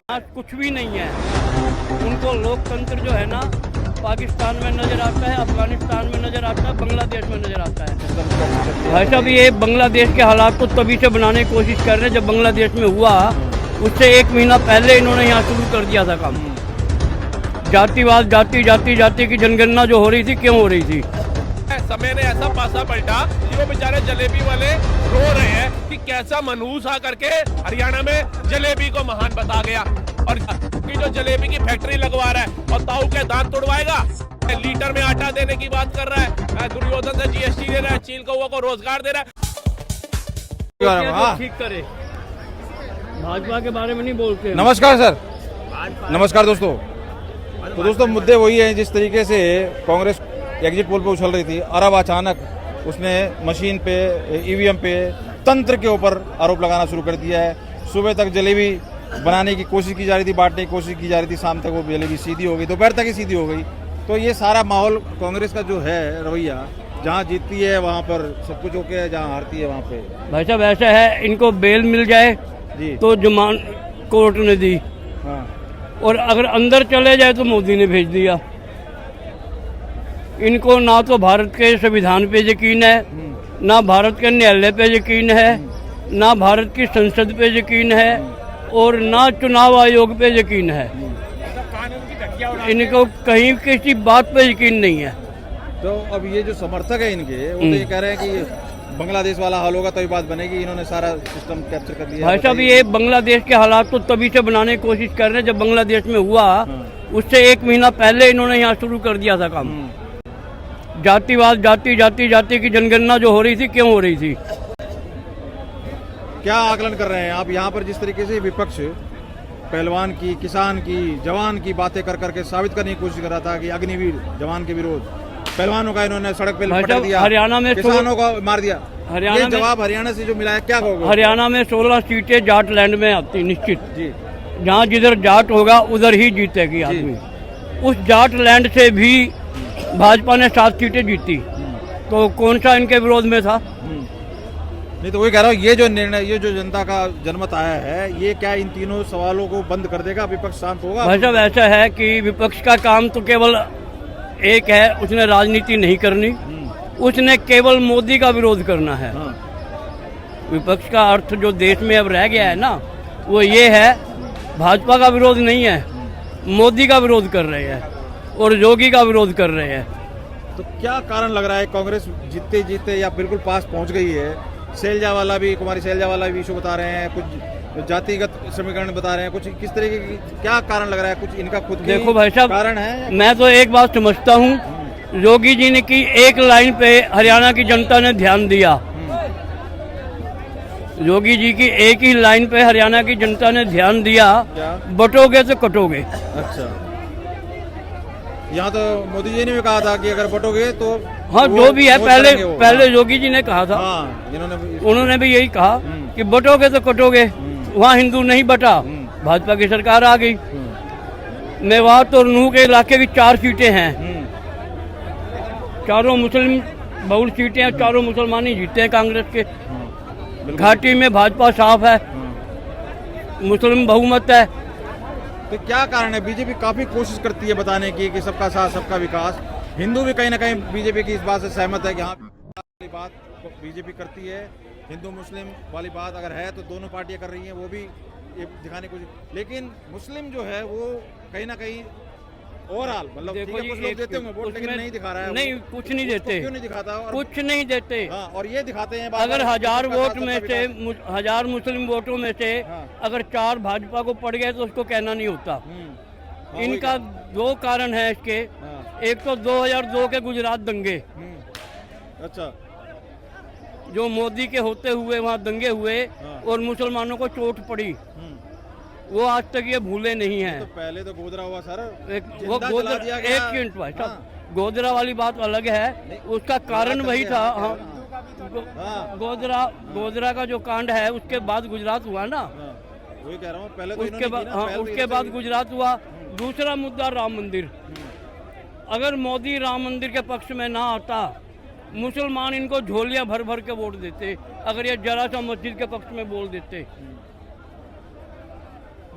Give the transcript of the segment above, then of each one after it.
आज कुछ भी नहीं है। उनको लोकतंत्र जो है ना पाकिस्तान में नज़र आता है, अफगानिस्तान में नज़र आता है, बांग्लादेश में नज़र आता है। भाई साहब ये बांग्लादेश के हालात तो तभी से बनाने की कोशिश कर रहे हैं जब बांग्लादेश में हुआ उससे 1 महीना पहले इन्होंने यहाँ शुरू कर दिया था काम। जातिवाद, जाति की जनगणना जो हो रही थी, क्यों हो रही थी? समय ने ऐसा पासा पलटा कि वो बेचारे जलेबी वाले रो रहे हैं कि कैसा मनहूस आ करके हरियाणा में जलेबी को महान बता गया और कि जो जलेबी की फैक्ट्री लगवा रहा है और ताऊ के दांत तोड़वाएगा, लीटर में आटा देने की बात कर रहा है, दुर्योधन से जीएसटी दे रहा है, चील कौवा को रोजगार दे रहा है। ठीक करे, भाजपा के बारे में नहीं बोलते। नमस्कार सर, नमस्कार दोस्तों। तो दोस्तों मुद्दे वही हैं जिस तरीके से कांग्रेस एग्जिट पोल पे उछल रही थी और अब अचानक उसने मशीन पे, ईवीएम पे, तंत्र के ऊपर आरोप लगाना शुरू कर दिया है। सुबह तक जलेबी बनाने की कोशिश की जा रही थी, बांटने की कोशिश की जा रही थी, शाम तक वो जलेबी सीधी हो गई, दोपहर तक ही सीधी हो गई। तो ये सारा माहौल कांग्रेस का जो है रवैया, जहाँ जीतती है वहाँ पर सब कुछ ओके है, जहाँ हारती है वहाँ पे। भाई साहब ऐसा है, इनको बेल मिल जाए जी तो जमान कोर्ट ने दी, हाँ, और अगर अंदर चले जाए तो मोदी ने भेज दिया। इनको ना तो भारत के संविधान पे यकीन है, ना भारत के न्यायालय पे यकीन है, ना भारत की संसद पे यकीन है, और ना चुनाव आयोग पे यकीन है। इनको कहीं किसी बात पे यकीन नहीं है। तो अब ये जो समर्थक है इनके, वो तो ये कह रहे हैं कि बांग्लादेश वाला हल होगा तभी बात बनेगी। इन्होंने सारा सिस्टम कैप्चर कर लिया। भाई साहब ये बांग्लादेश के हालात तो तभी से बनाने की कोशिश कर रहे हैं जब बांग्लादेश में हुआ उससे 1 महीना पहले इन्होंने यहाँ शुरू कर दिया था काम। जातिवाद, जाति की जनगणना जो हो रही थी, क्यों हो रही थी? क्या आकलन कर रहे हैं आप यहाँ पर? जिस तरीके से विपक्ष पहलवान की, किसान की, जवान की बातें कर करके साबित करने की कोशिश कर रहा था कि अग्निवीर जवान के विरोध, पहलवानों का इन्होंने सड़क पे पटक दिया, हरियाणा में किसानों को मार दिया। हरियाणा ये जवाब हरियाणा से जो मिला है, क्या कहोगे? हरियाणा में 16 सीटें जाट लैंड में आती निश्चित जी, जहाँ जिधर जाट होगा उधर ही जीतेगी आदमी। उस जाट लैंड से भी भाजपा ने 7 सीटें जीती, तो कौन सा इनके विरोध में था? नहीं तो वही कह रहा हूँ, ये जो निर्णय, ये जो जनता का जनमत आया है, ये क्या इन तीनों सवालों को बंद कर देगा? विपक्ष शांत होगा? भाई साहब ऐसा है कि विपक्ष का काम तो केवल एक है, उसने राजनीति नहीं करनी, उसने केवल मोदी का विरोध करना है। विपक्ष का अर्थ जो देश में अब रह गया है ना, वो ये है, भाजपा का विरोध नहीं है, मोदी का विरोध कर रहे हैं और योगी का विरोध कर रहे हैं। तो क्या कारण लग रहा है? कांग्रेस जीतते जीतते या बिल्कुल पास पहुंच गई है? शैलजा वाला भी, कुमारी शैलजा वाला भी इशू बता रहे हैं, कुछ जातिगत समीकरण बता रहे हैं, कुछ किस तरीके की, क्या कारण लग रहा है? कुछ इनका खुद देखो भाई साहब, कारण है? मैं तो एक बात समझता हूँ, योगी जी ने की एक लाइन पे हरियाणा की जनता ने ध्यान दिया। योगी जी की एक ही लाइन पे हरियाणा की जनता ने ध्यान दिया, बटोगे तो कटोगे। अच्छा, यहाँ तो मोदी जी ने भी कहा था कि अगर बटोगे तो, हाँ जो भी है, पहले योगी जी ने कहा था, उन्होंने भी यही कहा कि बटोगे तो कटोगे। वहाँ हिंदू नहीं बटा, भाजपा की सरकार आ गई। मेवात और नूह के इलाके की 4 सीटें हैं, चारों मुस्लिम बहुल सीटें हैं, चारों मुसलमान ही जीते हैं कांग्रेस के। घाटी में भाजपा साफ है, मुस्लिम बहुमत है। तो क्या कारण है? बीजेपी काफी कोशिश करती है बताने की कि सबका साथ सबका विकास। हिंदू भी कहीं ना कहीं बीजेपी की इस बात से सहमत है कि हाँ, वाली बात बीजेपी करती है। हिंदू मुस्लिम वाली बात अगर है तो दोनों पार्टियां कर रही हैं, वो भी ये दिखाने की कोशिश। लेकिन मुस्लिम जो है वो कहीं ना कहीं ओवरऑल, मतलब कुछ लोग देते होंगे वोट, लेकिन नहीं दिखा रहा है। नहीं, कुछ नहीं देते। क्यों नहीं दिखाता? कुछ नहीं देते। हाँ, और ये दिखाते हैं अगर 1000 वोट में से, 1000 मुस्लिम वोटों में से अगर 4 भाजपा को पड़ गए तो उसको कहना नहीं होता। इनका 2 कारण है इसके। एक तो 2002 के गुजरात दंगे, अच्छा, जो मोदी के होते हुए वहाँ दंगे हुए और मुसलमानों को चोट पड़ी, वो आज तक ये भूले नहीं हैं। तो पहले तो गोधरा हुआ सर, एक मिनट भाई साहब, गोधरा वाली बात अलग है, उसका कारण वही था। हाँ, गोधरा का जो कांड है उसके बाद गुजरात हुआ ना, वही कह रहा हूँ। पहले तो उसके बाद गुजरात हुआ। दूसरा मुद्दा राम मंदिर। अगर मोदी राम मंदिर के पक्ष में ना आता, मुसलमान इनको झोलियां भर भर के वोट देते। अगर ये जरा सा मस्जिद के पक्ष में बोल देते,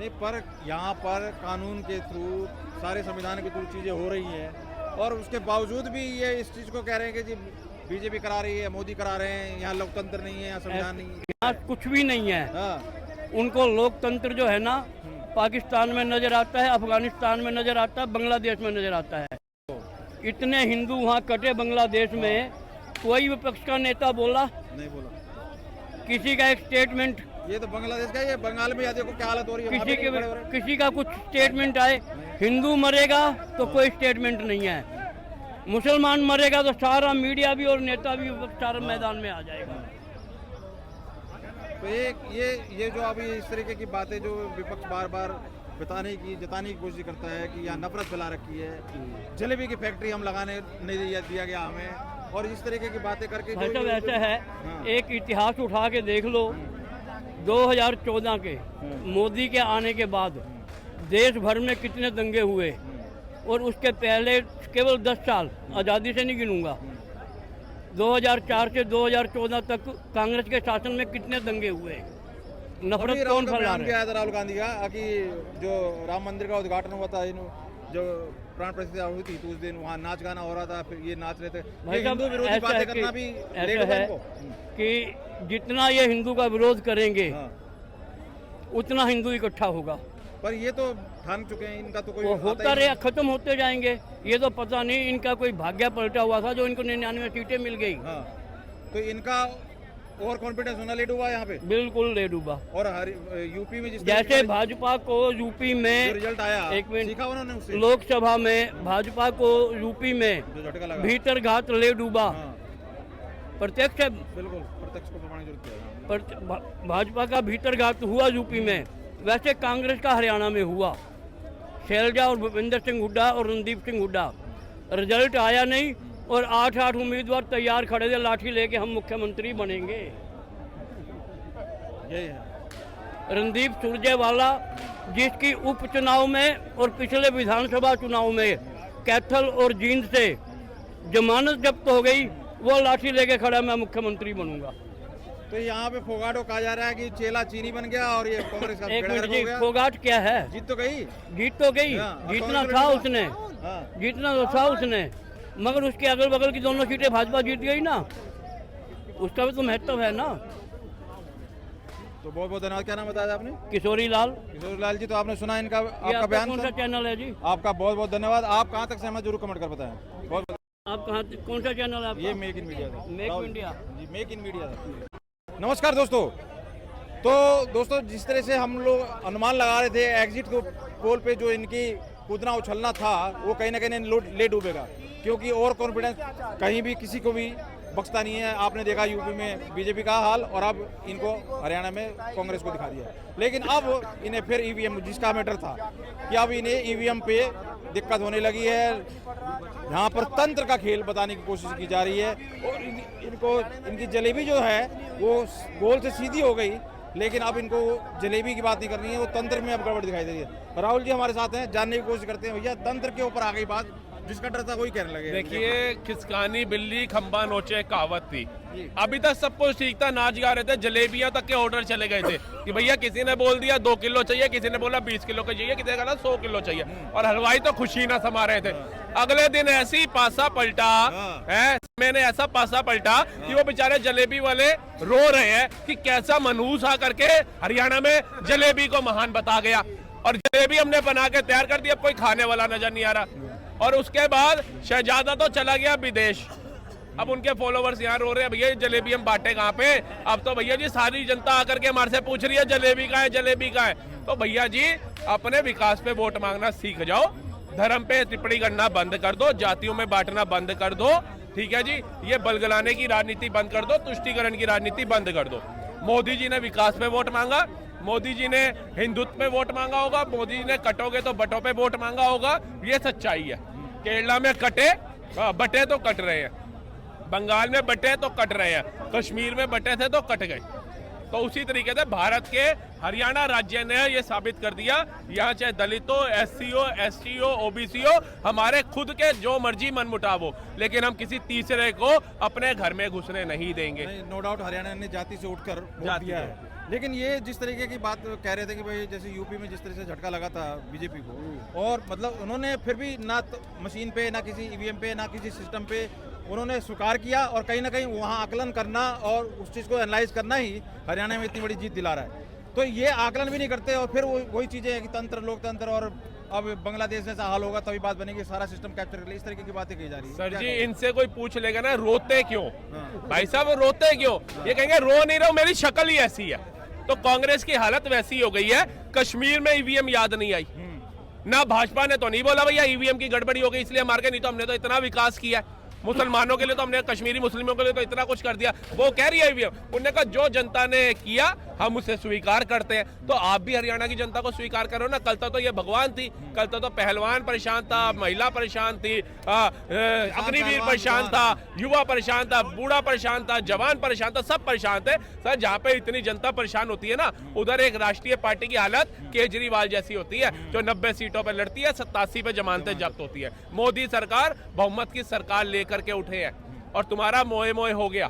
नहीं, पर यहाँ पर कानून के थ्रू, सारे संविधान के थ्रू चीज़ें हो रही हैं और उसके बावजूद भी ये इस चीज़ को कह रहे हैं कि जी बीजेपी करा रही है, मोदी करा रहे हैं, यहाँ लोकतंत्र नहीं है, यहाँ संविधान नहीं है। यहाँ कुछ भी नहीं है। हाँ, उनको लोकतंत्र जो है ना पाकिस्तान में नजर आता है, अफगानिस्तान में नजर आता है, बांग्लादेश में नजर आता है। इतने हिंदू वहाँ कटे बांग्लादेश में, कोई विपक्ष का नेता बोला? नहीं बोला। किसी का एक स्टेटमेंट? ये तो बांग्लादेश का, ये बंगाल में देखो क्या हालत हो रही है, वहाँ पे नहीं खड़े हो रहे। किसी का कुछ स्टेटमेंट आए? हिंदू मरेगा तो कोई स्टेटमेंट नहीं है, मुसलमान मरेगा तो सारा मीडिया भी और नेता भी सारा मैदान में आ जाएगा। तो ये जो अभी इस तरीके की बातें जो विपक्ष बार बार जताने की कोशिश करता है कि यहाँ नफरत फैला रखी है, जलेबी की फैक्ट्री हम लगाने नहीं दिया गया हमें, और इस तरीके की बातें करके भाई साहब ऐसा है, हाँ। एक इतिहास उठा के देख लो, 2014 के मोदी के आने के बाद देश भर में कितने दंगे हुए, और उसके पहले केवल 10 साल, आज़ादी से नहीं गिनूंगा, 2004 से 2014 तक कांग्रेस के शासन में कितने दंगे हुए। नफरत कौन फैला रहा है? राहुल गांधी का कि जो राम मंदिर का उद्घाटन हुआ था, जो प्राण प्रतिष्ठा हुई थी, तो उस दिन वहाँ नाच गाना हो रहा था, फिर ये नाच रहे थे। भाई साहब हिंदू विरोधी बातें करना भी ऐसा है कि जितना ये हिंदू का विरोध करेंगे हाँ। उतना हिंदू इकट्ठा होगा। पर ये तो ठान चुके हैं, इनका तो कोई वो आता होता ही रहे, नहीं। खत्म होते जाएंगे। ये तो पता नहीं इनका कोई भाग्य पलटा हुआ था जो इनको 99 सीटें मिल गई। हाँ, तो इनका ओवर कॉन्फिडेंस होना लेट हुआ यहाँ पे, बिल्कुल ले डूबा। और यूपी में जिस जैसे भाजपा को यूपी में रिजल्ट आया, एक मिनट, सीखा उन्होंने उससे, लोकसभा में भाजपा को यूपी में जो झटका लगा। भीतर घात ले डूबा, हाँ, प्रत्यक्ष है। बिल्कुल प्रत्यक्ष को प्रमाणित जरूरत है। भाजपा का भीतर घात हुआ यूपी में, वैसे कांग्रेस का हरियाणा में हुआ। शैलजा और भूपेंद्र सिंह हुड्डा और रणदीप सिंह हुड्डा, रिजल्ट आया नहीं और 8 उम्मीदवार तैयार खड़े थे लाठी लेके, हम मुख्यमंत्री बनेंगे। यही है। रणदीप सुरजेवाला, जिसकी उपचुनाव में और पिछले विधानसभा चुनाव में कैथल और जींद से जमानत जब्त हो गई, वो लाठी लेके खड़ा, मैं मुख्यमंत्री बनूंगा। तो यहाँ पे फोगाटो कहा जा रहा है कि चेला चीनी बन गया और ये कांग्रेस का एक बेड़ा मिनट गर्क जी, हो गया। फोगाट क्या है? जीत तो गई। जीत तो गई, हाँ, जीतना कांग्रेस था ने उसने, हाँ। जीतना तो था उसने, मगर उसके अगल बगल की दोनों सीटें भाजपा जीत गई ना, उसका भी तो महत्व है ना। तो बहुत बहुत धन्यवाद। क्या नाम बताया आपने? किशोरी लाल। किशोर लाल जी, तो आपने सुना इनका ये आपका आपका बयान? कौन सा चैनल है जी? आपका बहुत बहुत धन्यवाद। आप कहाँ तक सहमत जरूर कमेंट कर बताएं। बहुत आप कहाँ, कौन सा चैनल है आपका? ये मेक इन मीडिया था। Make India. जी, मेक इन मीडिया था। नमस्कार दोस्तों। तो दोस्तों, जिस तरह से हम लोग अनुमान लगा रहे थे एग्जिट को पोल पे जो इनकी कूदना उछलना था, वो कहीं ना कहीं ले डूबेगा, क्योंकि ओवर कॉन्फिडेंस कहीं भी किसी को भी बख्शता नहीं है। आपने देखा यूपी में बीजेपी का हाल, और अब इनको हरियाणा में कांग्रेस को दिखा दिया। लेकिन अब इन्हें फिर ईवीएम, जिसका मैटर था कि अब इन्हें ईवीएम पे दिक्कत होने लगी है, यहाँ पर तंत्र का खेल बताने की कोशिश की जा रही है। और इनकी जलेबी जो है वो गोल से सीधी हो गई, लेकिन अब इनको जलेबी की बात नहीं करनी है, वो तंत्र में अब गड़बड़ दिखाई दे रही है। राहुल जी हमारे साथ हैं, जानने की कोशिश करते हैं। भैया, तंत्र के ऊपर आ गई बात, जिसका डर था वही कहने लगे। देखिए, खिसकानी बिल्ली खंबा नोचे कहावत थी। अभी तक सब कुछ ठीक था, नाच गा रहे थे, जलेबियां तक के ऑर्डर चले गए थे कि भैया किसी ने बोल दिया 2 किलो चाहिए, किसी ने बोला 20 किलो का चाहिए, किसी ने कहा 100 किलो चाहिए, और हलवाई तो खुशी ना समा रहे थे। अगले दिन ऐसी पासा पलटा है, मैंने ऐसा पासा पलटा कि वो बेचारे जलेबी वाले रो रहे हैं कि कैसा मनहूस आ करके हरियाणा में जलेबी को महान बता गया, और जलेबी हमने बना के तैयार कर दी, अब कोई खाने वाला नजर नहीं आ रहा। और उसके बाद शहजादा तो चला गया विदेश, अब उनके फॉलोवर्स यहाँ रो रहे हैं, भैया जलेबी हम बांटे कहाँ पे? अब तो भैया जी सारी जनता आकर के हमारे से पूछ रही है जलेबी का है, जलेबी का है। तो भैया जी अपने विकास पे वोट मांगना सीख जाओ, धर्म पे टिप्पणी करना बंद कर दो, जातियों में बांटना बंद कर दो, ठीक है जी। ये बलगलाने की राजनीति बंद कर दो, तुष्टीकरण की राजनीति बंद कर दो। मोदी जी ने विकास पे वोट मांगा, मोदी जी ने हिंदुत्व में वोट मांगा होगा, मोदी जी ने कटोगे तो बटों पे वोट मांगा होगा, ये सच्चाई है। केरला में कटे बटे तो कट रहे हैं, बंगाल में बटे तो कट रहे हैं, कश्मीर में बटे थे तो कट गए। तो उसी तरीके से भारत के हरियाणा राज्य ने ये साबित कर दिया, यहाँ चाहे दलित हो, SC हो, ST हो, OBC हो, हमारे खुद के जो मर्जी मनमुटाव हो, लेकिन हम किसी तीसरे को अपने घर में घुसने नहीं देंगे। नो डाउट हरियाणा ने जाति से उठकर वोट दिया है, लेकिन ये जिस तरीके की बात कह रहे थे कि भाई जैसे यूपी में जिस तरह से झटका लगा था बीजेपी को, और मतलब उन्होंने फिर भी ना तो मशीन पे, ना किसी ईवीएम पे, ना किसी सिस्टम पे उन्होंने स्वीकार किया, और कहीं ना कहीं वहाँ आकलन करना और उस चीज़ को एनालाइज करना ही हरियाणा में इतनी बड़ी जीत दिला रहा है। तो ये आकलन भी नहीं करते, और फिर वही चीज़ें हैं कि तंत्र, लोकतंत्र, और अब बांग्लादेश जैसा हाल होगा तभी बात बनेगी, सारा सिस्टम कैप्चर कर ले, इस तरीके की बातें कही जा रही है। सर जी, इनसे कोई पूछ लेगा ना रोते क्यों, भाई साहब रोते क्यों, ये कहेंगे रो नहीं रहा, मेरी शक्ल ही ऐसी है। तो कांग्रेस की हालत वैसी हो गई है, कश्मीर में ईवीएम याद नहीं आई, ना भाजपा ने तो नहीं बोला भैया ईवीएम की गड़बड़ी हो गई इसलिए मार के, नहीं तो हमने तो इतना विकास किया है, मुसलमानों के लिए तो हमने, कश्मीरी मुस्लिमों के लिए तो इतना कुछ कर दिया। वो कह रही है ईवीएम, उन्होंने कहा जो जनता ने किया हम उसे स्वीकार करते हैं। तो आप भी हरियाणा की जनता को स्वीकार करो ना। कल तो ये भगवान थी, कल तो पहलवान परेशान था, महिला परेशान थी, अग्निवीर परेशान था, युवा परेशान था, बूढ़ा परेशान था, जवान परेशान था, सब परेशान थे। सर जहाँ पे इतनी जनता परेशान होती है ना, उधर एक राष्ट्रीय पार्टी की हालत केजरीवाल जैसी होती है, जो 90 सीटों पर लड़ती है, 87 पे जमानतें जब्त होती है। मोदी सरकार बहुमत की सरकार लेकर के उठे है, और तुम्हारा मोए मोए हो गया,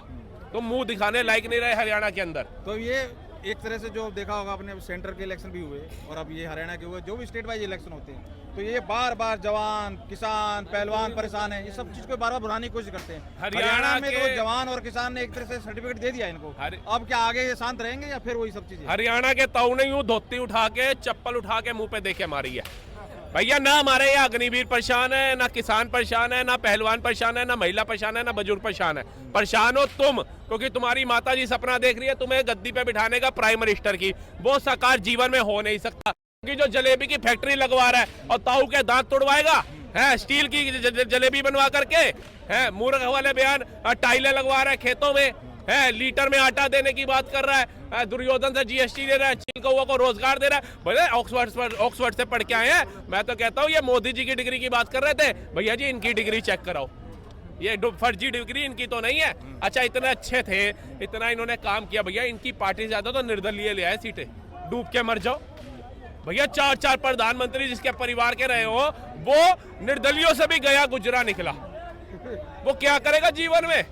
तुम मुंह दिखाने लायक नहीं रहे हरियाणा के अंदर। तो ये एक तरह से जो देखा होगा आपने, सेंटर के इलेक्शन भी हुए और अब ये हरियाणा के हुए, जो भी स्टेट वाइज इलेक्शन होते हैं, तो ये बार बार जवान, किसान, पहलवान परेशान है, ये सब चीज को बार बार बुलाने की कोशिश करते हैं। हरियाणा में तो जवान और किसान ने एक तरह से सर्टिफिकेट दे दिया इनको, अब क्या आगे ये शांत रहेंगे या फिर वही सब चीजें? हरियाणा के ताऊ ने यूं धोती उठा के, चप्पल उठा के मुंह पे देखे मारी है भैया। ना हमारे यहाँ अग्निवीर परेशान है, ना किसान परेशान है, ना पहलवान परेशान है, ना महिला परेशान है, ना बुजुर्ग परेशान है। परेशान हो तुम, क्योंकि तुम्हारी माता जी सपना देख रही है तुम्हें गद्दी पे बिठाने का प्राइम मिनिस्टर की, वो साकार जीवन में हो नहीं सकता। क्योंकि जो जलेबी की फैक्ट्री लगवा रहा है और ताऊ के दांत तोड़वाएगा, है स्टील की जलेबी बनवा करके, है मूर्ख वाले बयान, टाइलें लगवा रहा है खेतों में, है लीटर में आटा देने की बात कर रहा है, दुर्योधन से जीएसटी ले रहा है, चीन कौवा को रोजगार दे रहा है। भले ऑक्सफोर्ड से पढ़ के आए हैं, मैं तो कहता हूँ ये मोदी जी की डिग्री की बात कर रहे थे, भैया जी इनकी डिग्री चेक कराओ, ये फर्जी डिग्री इनकी तो नहीं है। अच्छा इतने अच्छे थे, इतना इन्होंने काम किया, भैया इनकी पार्टी से ज्यादा तो निर्दलीय ले आए सीटें, डूब के मर जाओ भैया। 4 प्रधानमंत्री जिसके परिवार के रहे हो, वो निर्दलियों से भी गया गुजरा निकला, वो क्या करेगा जीवन में।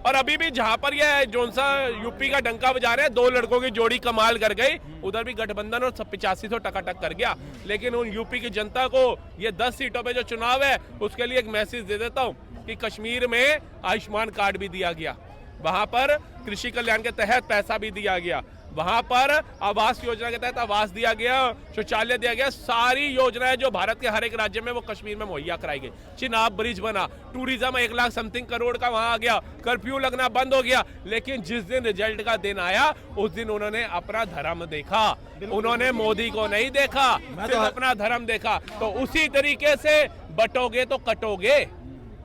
और अभी भी जहां पर ये जोन सा यूपी का डंका बजा रहे हैं, 2 लड़कों की जोड़ी कमाल कर गई, उधर भी गठबंधन और 8500 टकाटक कर गया। लेकिन उन यूपी की जनता को ये 10 सीटों पे जो चुनाव है, उसके लिए एक मैसेज दे देता हूं कि कश्मीर में आयुष्मान कार्ड भी दिया गया, वहां पर कृषि कल्याण के तहत पैसा भी दिया गया, वहां पर आवास योजना के तहत आवास दिया गया, शौचालय दिया गया, सारी योजनाएं जो भारत के हर एक राज्य में वो कश्मीर में मुहैया कराई गई। चिनाब ब्रिज बना, टूरिज्म 1 लाख समथिंग करोड़ का वहां आ गया, कर्फ्यू लगना बंद हो गया। लेकिन जिस दिन रिजल्ट का दिन आया, उस दिन उन्होंने अपना धर्म देखा, उन्होंने मोदी को नहीं देखा, सिर्फ अपना धर्म देखा। तो उसी तरीके से बटोगे तो कटोगे,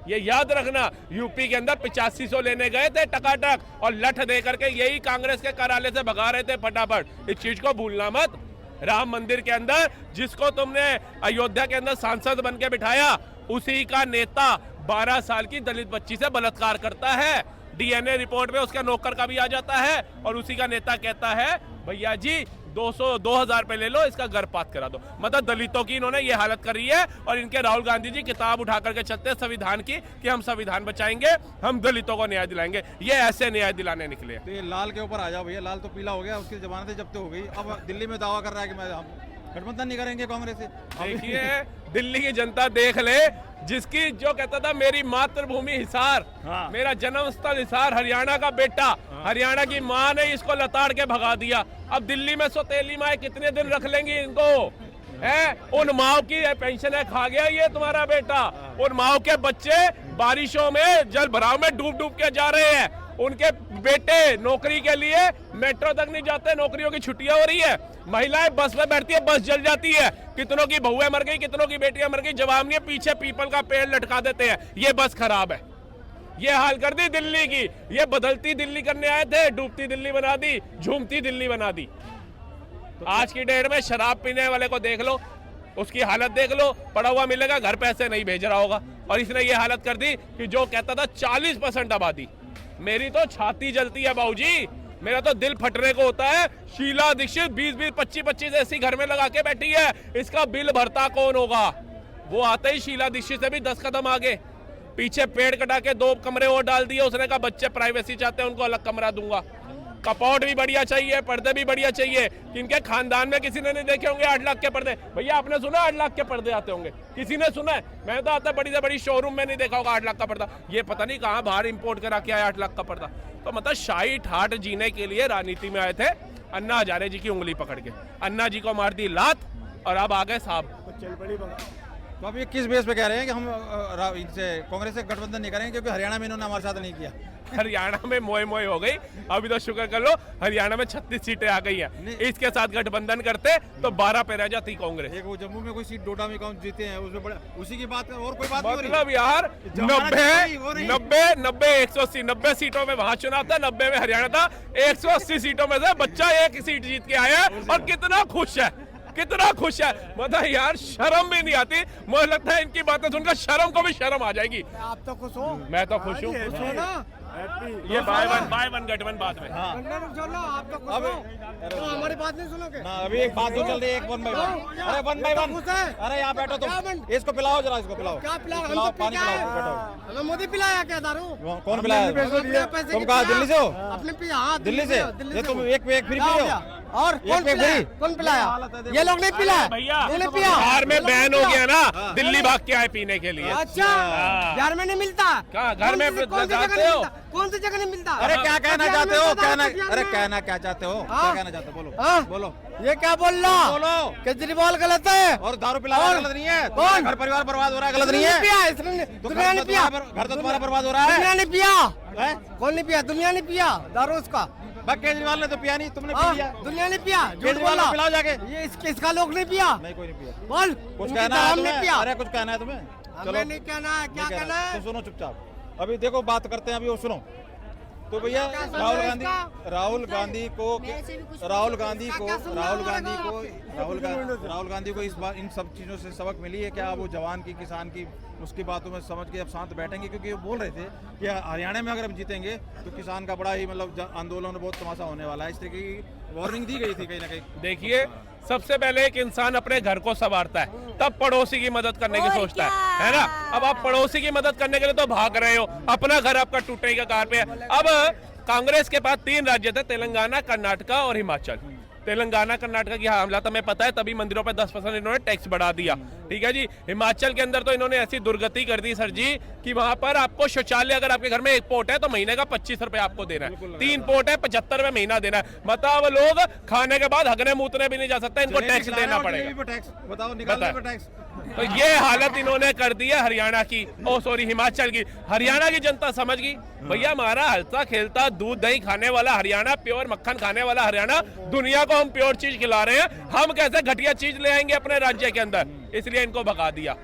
ये याद रखना। यूपी के अंदर 8500 लेने गए थे टकाटक, और लठ दे करके यही कांग्रेस के कार्यालय से भगा रहे थे फटाफट। इस चीज को भूलना मत। राम मंदिर के अंदर जिसको तुमने अयोध्या के अंदर सांसद बन के बिठाया, उसी का नेता 12 साल की दलित बच्ची से बलात्कार करता है, डीएनए रिपोर्ट में उसका नौकर का भी आ जाता है, और उसी का नेता कहता है भैया जी 2000 पे ले लो, इसका गर्भपात करा दो। मतलब दलितों की इन्होंने ये हालत करी है। और इनके राहुल गांधी जी किताब उठा करके चलते हैं संविधान की कि हम संविधान बचाएंगे, हम दलितों को न्याय दिलाएंगे। ये ऐसे न्याय दिलाने निकले। तो ये लाल के ऊपर आ जाओ भैया, लाल तो पीला हो गया, उसकी जमानतें जब्त हो गई, अब दिल्ली में दावा कर रहा है कि मैं हम गठबंधन नहीं करेंगे कांग्रेस से। देखिए दिल्ली की जनता देख ले, जिसकी जो कहता था मेरी मातृभूमि हिसार, हाँ। मेरा जन्म स्थल हिसार, हरियाणा का बेटा, हाँ। हरियाणा की माँ ने इसको लताड़ के भगा दिया। अब दिल्ली में सौतेली माँ कितने दिन रख लेंगी इनको, है? उन माओ की पेंशन खा गया ये तुम्हारा बेटा। उन माओ के बच्चे बारिशों में जल भराव में डूब डूब के जा रहे हैं, उनके बेटे नौकरी के लिए मेट्रो तक नहीं जाते, नौकरियों की छुट्टियां हो रही है, महिलाएं बस में बैठती है, बस जल जाती है, कितनों की बहुएं मर गई, कितनों की बेटियां मर गई, जवाब नहीं, पीछे पीपल का पेड़ लटका देते हैं। ये बस खराब है, ये हाल कर दी दिल्ली की। ये बदलती दिल्ली करने आए थे, डूबती दिल्ली बना दी, झूमती दिल्ली बना दी। आज की डेट में शराब पीने वाले को देख लो, उसकी हालत देख लो, पड़ा हुआ मिलेगा, घर पैसे नहीं भेज रहा होगा। और इसने ये हालत कर दी कि जो कहता था 40% आबादी, मेरी तो छाती जलती है बाबूजी, मेरा तो दिल फटने को होता है। शीला दीक्षित 20-20, 25-25 ऐसी घर में लगा के बैठी है, इसका बिल भरता कौन होगा? वो आते ही शीला दीक्षित से भी 10 कदम आगे, पीछे पेड़ कटा के 2 कमरे और डाल दिए, उसने कहा बच्चे प्राइवेसी चाहते हैं, उनको अलग कमरा दूंगा। कपौट भी बढ़िया चाहिए, पर्दे भी बढ़िया चाहिए। कि इनके खानदान में किसी ने नहीं देखे होंगे 8 लाख के पर्दे। भैया आपने सुना 8 लाख के पर्दे आते होंगे? किसी ने सुना है? मैंने तो आता बड़ी से बड़ी शोरूम में नहीं देखा होगा 8 लाख का पर्दा। ये पता नहीं कहाँ बाहर इंपोर्ट करा के आया 8 लाख का पर्दा। तो मतलब शाही ठाट जीने के लिए राजनीति में आए थे अन्ना हजारे जी की उंगली पकड़ के। अन्ना जी को मार दी लात और अब आ गए साहब। तो अब ये किस बेस पे कह रहे हैं कि हम इनसे कांग्रेस से गठबंधन नहीं करेंगे क्योंकि हरियाणा में इन्होंने हमारे साथ नहीं किया? हरियाणा में मोए मोए हो गई। अभी तो शुक्र कर लो हरियाणा में 36 सीटें आ गई हैं। इसके साथ गठबंधन करते तो 12 पे रह जाती कांग्रेस। एक वो जम्मू में कोई सीट डोडा में कौन जीते हैं उसमें बड़ा उसी की बात और कोई बात नहीं हो रही। मतलब यार 90 सीटों में वहां चुनाव था, 90 में हरियाणा था। 180 सीटों में से बच्चा एक सीट जीत के आया है और कितना खुश है, कितना खुश है। मतलब यार शर्म भी नहीं आती। मुझे लगता है इनकी बातें सुनकर शर्म को भी शर्म आ जाएगी। आप तो खुश हो? मैं तो खुश हूँ। ये बाय वन गेट वन बाद में। आप तो खुश हो? तो हमारी बात नहीं सुनोगे? अभी एक बात तो चल रही है, एक 1 by 1। अरे 1 by 1। अरे यहाँ बैठो तुम, इसको पिलाओ जरा, इसको पिलाओ। क्या पिलाओ? हम तो पानी पिलाओ, बैठो। हमें मोदी पिलाया क्या दारू? कौन पिलाया? तुम कहाँ दिल्ली से हो? अपने पिया दिल्ली से? ये तुम एक पे एक फ्री पी रहे हो? और कौन पिलाया? कौन पिलाया? ये लोग नहीं पिलाया भैया। नहीं पिया। बिहार में बैन हो गया ना, दिल्ली भाग के आए पीने के लिए। अच्छा बिहार में नहीं मिलता? कहाँ? घर में जाते हो? कौन सी जगह नहीं मिलता? अरे क्या कहना चाहते हो? अरे कहना क्या चाहते हो? क्या कहना चाहते हो? बोलो बोलो। ये क्या बोल रहा? बोलो। केजरीवाल गलत है और दारू पिलाना गलत नहीं है? कौन? घर परिवार बर्बाद हो रहा है, गलत नहीं है? पिया इसने तो दुनिया ने पिया। घर तो तुम्हारा बर्बाद हो रहा है। दुनिया ने पिया। हैं? कौन नहीं पिया? दुनिया ने पिया दारू उसका। बस केजरीवाल ने तो पिया नहीं, तुमने पी लिया। दुनिया ने पिया। झूठ केजरीवाल बोला। को पिलाओ जाके। ये इसका लोग नहीं पिया। नहीं कोई नहीं पिया। बोल कुछ उनकी कहना तरह है हमने तुम्हें? पिया। अरे कुछ कहना है तुम्हें? हमें नहीं कहना है। क्या कहना है? तो सुनो चुपचाप। अभी देखो बात करते हैं, अभी वो सुनो। तो भैया राहुल गांधी को राहुल गांधी को इस बार इन सब चीज़ों से सबक मिली है क्या? वो जवान की, किसान की, उसकी बातों में समझ के अब शांत बैठेंगे? क्योंकि वो बोल रहे थे कि हरियाणा में अगर हम जीतेंगे तो किसान का बड़ा ही मतलब आंदोलन बहुत तमाशा होने वाला है। इस तरह की वार्निंग दी गई थी कहीं ना कहीं। देखिए सबसे पहले एक इंसान अपने घर को संवारता है, तब पड़ोसी की मदद करने की सोचता है ना? अब आप पड़ोसी की मदद करने के लिए तो भाग रहे हो, अपना घर आपका टूटेगा कहाँ पे? अब कांग्रेस के पास 3 राज्य थे, तेलंगाना, कर्नाटका और हिमाचल। तेलंगाना कर्नाटका की हमला तो हमें पता है, तभी मंदिरों पर 10% इन्होंने टैक्स बढ़ा दिया। ठीक है जी। हिमाचल के अंदर तो इन्होंने ऐसी दुर्गति कर दी सर जी कि वहां पर आपको शौचालय, अगर आपके घर में 1 पोर्ट है तो महीने का 25 रुपए आपको देना है। 3 पोर्ट है 75 रुपए महीना देना है। मतलब लोग खाने के बाद हगने मूतने भी नहीं जा सकते, इनको टैक्स देना पड़ेगा। बताओ निकालने पे टैक्स। तो ये हालत इन्होंने कर दी है हरियाणा की, हिमाचल की। हरियाणा की जनता समझ गई भैया हमारा हंसता खेलता दूध दही खाने वाला हरियाणा, प्योर मक्खन खाने वाला हरियाणा, दुनिया को हम प्योर चीज खिला रहे हैं, हम कैसे घटिया चीज ले आएंगे अपने राज्य के अंदर? इसलिए इनको भगा दिया,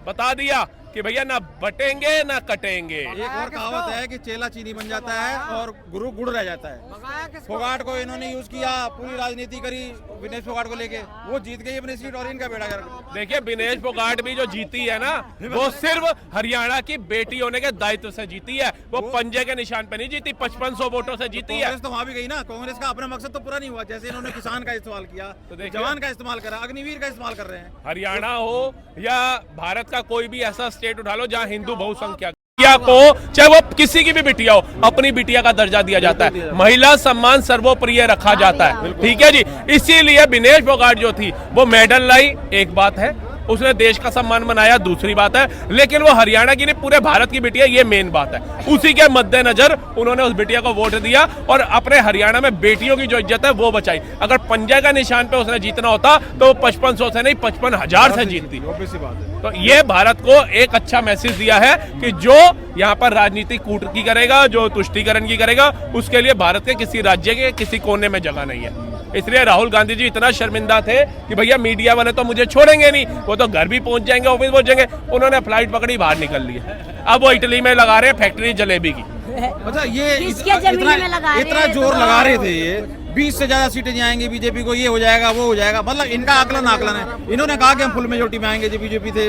बता दिया कि भैया ना बटेंगे ना कटेंगे। एक और कहावत है कि चेला चीनी बन जाता है और गुरु गुड़ रह जाता है। फोगाट को इन्होंने यूज किया, पूरी राजनीति करी विनेश फोगाट को लेके, वो जीत गई अपनी सीट और इनका बेड़ा गर्क। देखिए विनेश फोगाट भी जो जीती है ना, वो सिर्फ हरियाणा की बेटी होने के दायित्व से जीती है, वो पंजे के निशान पे नहीं जीती, 5500 वोटों से जीती है। कांग्रेस तो वहां भी गई ना, कांग्रेस का अपना मकसद तो पूरा नहीं हुआ। जैसे इन्होंने किसान का इस्तेमाल किया, तो जवान का इस्तेमाल करा, अग्निवीर का इस्तेमाल कर रहे हैं। हरियाणा हो या भारत का कोई भी ऐसा स्टेट उठा लो जहां हिंदू बहुसंख्यक को, चाहे वो किसी की भी बिटिया हो, अपनी बिटिया का दर्जा दिया जाता है, महिला सम्मान सर्वोप्रिय रखा जाता है। ठीक है जी। इसीलिए विनेश फोगाट जो थी वो मेडल लाई, एक बात है, उसने देश का सम्मान बनाया, दूसरी बात है, लेकिन वो हरियाणा की नहीं पूरे भारत की बिटिया, ये मेन बात है। उसी के मद्देनजर उन्होंने उस बिटिया को वोट दिया और अपने हरियाणा में बेटियों की जो इज्जत है वो बचाई। अगर पंजे का निशान पे उसने जीतना होता तो वो 5500 से नहीं 55,000 से जीतती। तो ये भारत को एक अच्छा मैसेज दिया है कि जो यहाँ पर राजनीति कूट की करेगा, जो तुष्टीकरण की करेगा, उसके लिए भारत के किसी राज्य के किसी कोने में जगह नहीं है। इसलिए राहुल गांधी जी इतना शर्मिंदा थे कि भैया मीडिया वाले तो मुझे छोड़ेंगे नहीं, वो तो घर भी पहुंच जाएंगे, ऑफिस पहुंच जाएंगे। उन्होंने फ्लाइट पकड़ी, बाहर निकल लिए। अब वो इटली में लगा रहे फैक्ट्री जलेबी की। अच्छा ये इतना जोर लगा रहे थे, ये 20 से ज्यादा सीटें जाएंगी बीजेपी को, ये हो जाएगा वो हो जाएगा, मतलब इनका आकलन है। इन्होंने कहा कि हम फुल मेजोरिटी में आएंगे, जो बीजेपी थे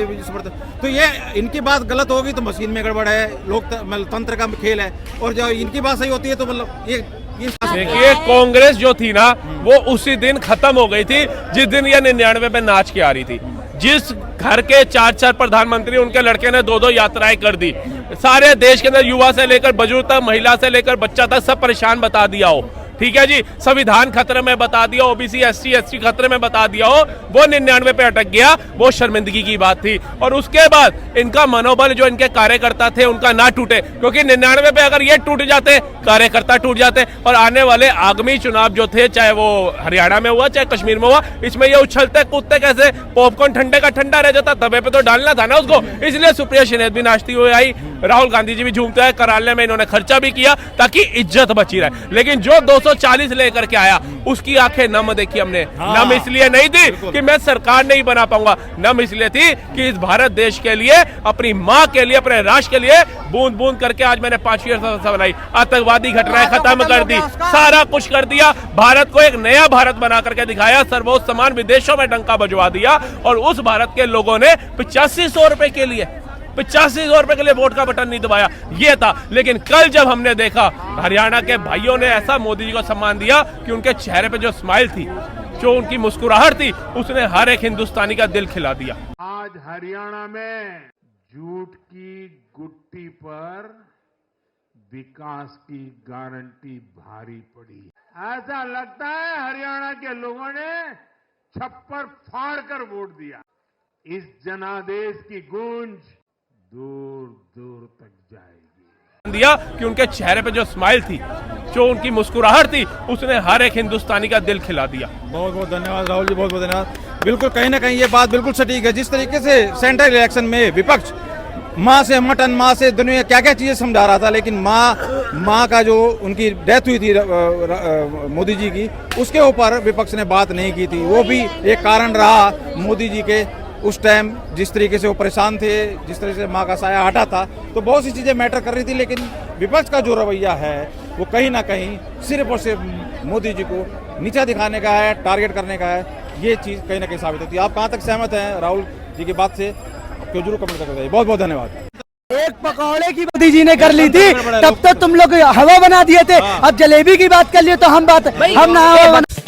तो ये इनकी बात गलत होगी तो मशीन में गड़बड़ है, लोकतंत्र का खेल है, और जब इनकी बात सही होती है तो मतलब ये देखिए कांग्रेस जो थी ना वो उसी दिन खत्म हो गई थी जिस दिन ये 99 पे नाच के आ रही थी। जिस घर के 4 प्रधानमंत्री, उनके लड़के ने 2 यात्राएं कर दी, सारे देश के अंदर युवा से लेकर बुजुर्ग तक, महिला से लेकर बच्चा तक सब परेशान बता दिया हो। ठीक है जी, संविधान खतरे में बता दिया, ओबीसी एससी एसटी खतरे में बता दिया हो, वो 99 पे अटक गया, वो शर्मिंदगी की बात थी। और उसके बाद इनका मनोबल जो इनके कार्यकर्ता थे उनका ना टूटे, क्योंकि 99 पे अगर ये टूट जाते कार्यकर्ता टूट जाते, और आने वाले आगामी चुनाव जो थे, चाहे वो हरियाणा में हुआ चाहे कश्मीर में हुआ, इसमें ये उछलते कूदते कैसे, पॉपकॉर्न ठंडे का ठंडा रह जाता, तवे पे तो डालना था ना उसको। इसलिए सुप्रिया शिनेत भी नाचती हुई आई, राहुल गांधी जी भी झूमते हैं, करालने में इन्होंने खर्चा भी किया ताकि इज्जत बची रहे। लेकिन जो 240 लेकर के आया उसकी आंखें नम देखी हमने। नम इसलिए नहीं थी कि मैं सरकार नहीं बना पाऊंगा, नम इसलिए थी कि इस भारत देश के लिए, अपनी मां के लिए, अपने राष्ट्र के लिए बूंद बूंद करके आज मैंने 5वीं संस्था बनाई, आतंकवादी घटनाएं खत्म कर दी, सारा कुछ कर दिया, भारत को एक नया भारत बना करके दिखाया, सर्वोच्च सम्मान विदेशों में डंका बजवा दिया। और उस भारत के लोगों ने 8500 रुपए के लिए 8500 रुपए के लिए वोट का बटन नहीं दबाया, ये था। लेकिन कल जब हमने देखा हरियाणा के भाइयों ने ऐसा मोदी जी को सम्मान दिया कि उनके चेहरे पे जो स्माइल थी, जो उनकी मुस्कुराहट थी, उसने हर एक हिंदुस्तानी का दिल खिला दिया। आज हरियाणा में झूठ की गुट्टी पर विकास की गारंटी भारी पड़ी। ऐसा लगता है हरियाणा के लोगों ने छप्पर फाड़ कर वोट दिया। इस जनादेश की गूंज दूर दूर तक जाएगी। दिया कि उनके चेहरे पे जो स्माइल थी, जो उनकी मुस्कुराहट थी, उसने हर एक हिंदुस्तानी का दिल खिला दिया। बहुत बहुत धन्यवाद राहुल जी, बहुत बहुत धन्यवाद। बिल्कुल कहीं ना कहीं ये बात बिल्कुल सटीक है। जिस तरीके से सेंट्रल इलेक्शन में विपक्ष माँ से मटन, माँ से दुनिया क्या क्या चीजें समझा रहा था, लेकिन माँ का जो उनकी डेथ हुई थी मोदी जी की, उसके ऊपर विपक्ष ने बात नहीं की थी। वो भी एक कारण रहा मोदी जी के उस टाइम जिस तरीके से वो परेशान थे, जिस तरह से माँ का साया हटा था, तो बहुत सी चीजें मैटर कर रही थी। लेकिन विपक्ष का जो रवैया है वो कहीं ना कहीं सिर्फ और सिर्फ मोदी जी को नीचा दिखाने का है, टारगेट करने का है। ये चीज कहीं ना कहीं साबित होती है। आप कहाँ तक सहमत हैं राहुल जी की बात से, क्यों जरूर कमेंट करके बताइए। बहुत बहुत धन्यवाद। एक पकौड़े की मोदी जी ने कर ली थी, तब तक तुम लोग हवा बना दिए थे। अब जलेबी की बात कर लिए तो हम ना हवा बना